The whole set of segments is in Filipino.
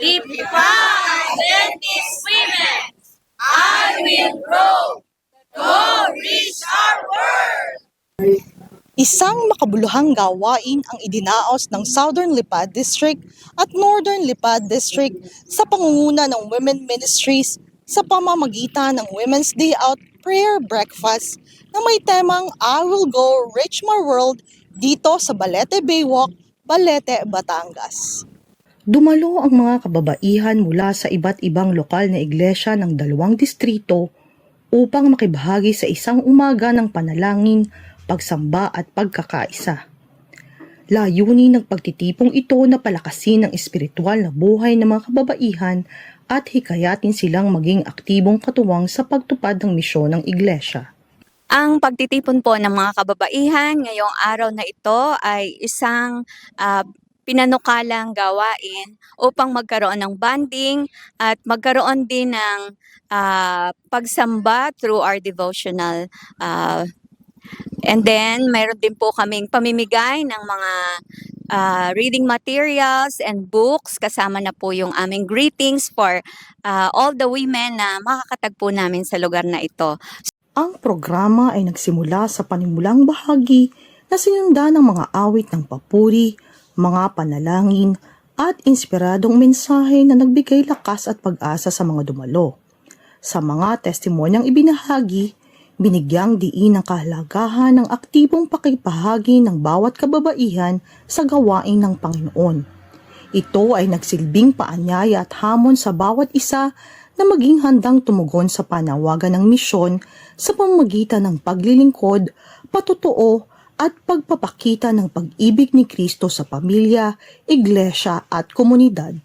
55 Adventist women, I will grow to reach our world. Isang makabuluhang gawain ang idinaos ng Southern Lipad District at Northern Lipad District sa pangunguna ng Women Ministries sa pamamagitan ng Women's Day Out Prayer Breakfast na may temang I Will Go Reach My World dito sa Balete Baywalk, Balete, Batangas. Dumalo ang mga kababaihan mula sa iba't ibang lokal na iglesia ng 2 distrito upang makibahagi sa isang umaga ng panalangin, pagsamba at pagkakaisa. Layunin ng pagtitipong ito na palakasin ang espiritual na buhay ng mga kababaihan at hikayatin silang maging aktibong katuwang sa pagtupad ng misyon ng iglesia. Ang pagtitipon po ng mga kababaihan ngayong araw na ito ay isang pinanukalang gawain upang magkaroon ng bonding at magkaroon din ng pagsamba through our devotional. And then, mayroon din po kaming pamimigay ng mga reading materials and books. Kasama na po yung aming greetings for all the women na makakatagpo namin sa lugar na ito. Ang programa ay nagsimula sa panimulang bahagi na sinundan ng mga awit ng papuri, mga panalangin at inspiradong mensahe na nagbigay lakas at pag-asa sa mga dumalo. Sa mga testimonyang ibinahagi, binigyang diin ang kahalagahan ng aktibong pakipahagi ng bawat kababaihan sa gawain ng Panginoon. Ito ay nagsilbing paanyaya at hamon sa bawat isa na maging handang tumugon sa panawagan ng misyon sa pamamagitan ng paglilingkod, patutuo at pagpapakita ng pag-ibig ni Kristo sa pamilya, iglesia at komunidad.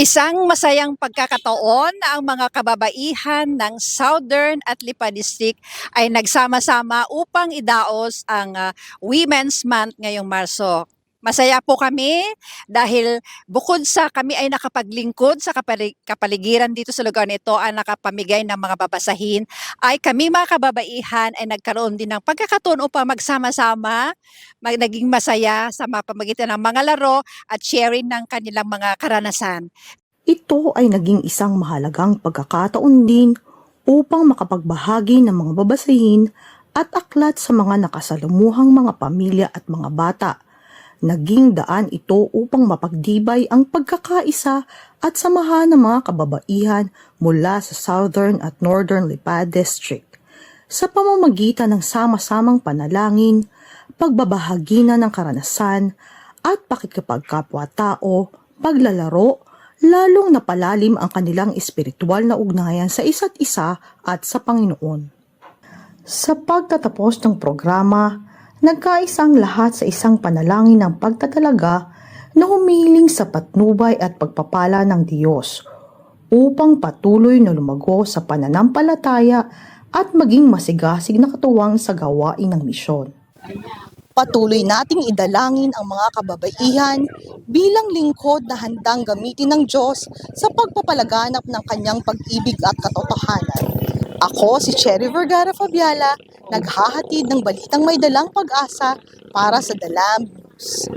Isang masayang pagkakataon na ang mga kababaihan ng Southern at Lipa District ay nagsama-sama upang idaos ang Women's Month ngayong Marso. Masaya po kami dahil bukod sa kami ay nakapaglingkod sa kapaligiran dito sa lugar nito at nakapamigay ng mga babasahin, ay kami mga kababaihan ay nagkaroon din ng pagkakataon upang magsama-sama, naging masaya sa pamamagitan ng mga laro at sharing ng kanilang mga karanasan. Ito ay naging isang mahalagang pagkakataon din upang makapagbahagi ng mga babasahin at aklat sa mga nakasalumuhang mga pamilya at mga bata. Naging daan ito upang mapagdibay ang pagkakaisa at samahan ng mga kababaihan mula sa Southern at Northern Lipad District. Sa pamamagitan ng sama-samang panalangin, pagbabahagi na ng karanasan at pakikipagkapwa-tao, paglalaro, lalong napalalim ang kanilang espiritual na ugnayan sa isa't isa at sa Panginoon. Sa pagtatapos ng programa, nagkaisang lahat sa isang panalangin ng pagtatalaga na humiling sa patnubay at pagpapala ng Diyos upang patuloy na lumago sa pananampalataya at maging masigasig na katuwang sa gawain ng misyon. Patuloy nating idalangin ang mga kababaihan bilang lingkod na handang gamitin ng Diyos sa pagpapalaganap ng kanyang pag-ibig at katotohanan. Ako si Cherry Vergara Fabiala, naghahatid ng balitang may dalang pag-asa para sa The Lamb News.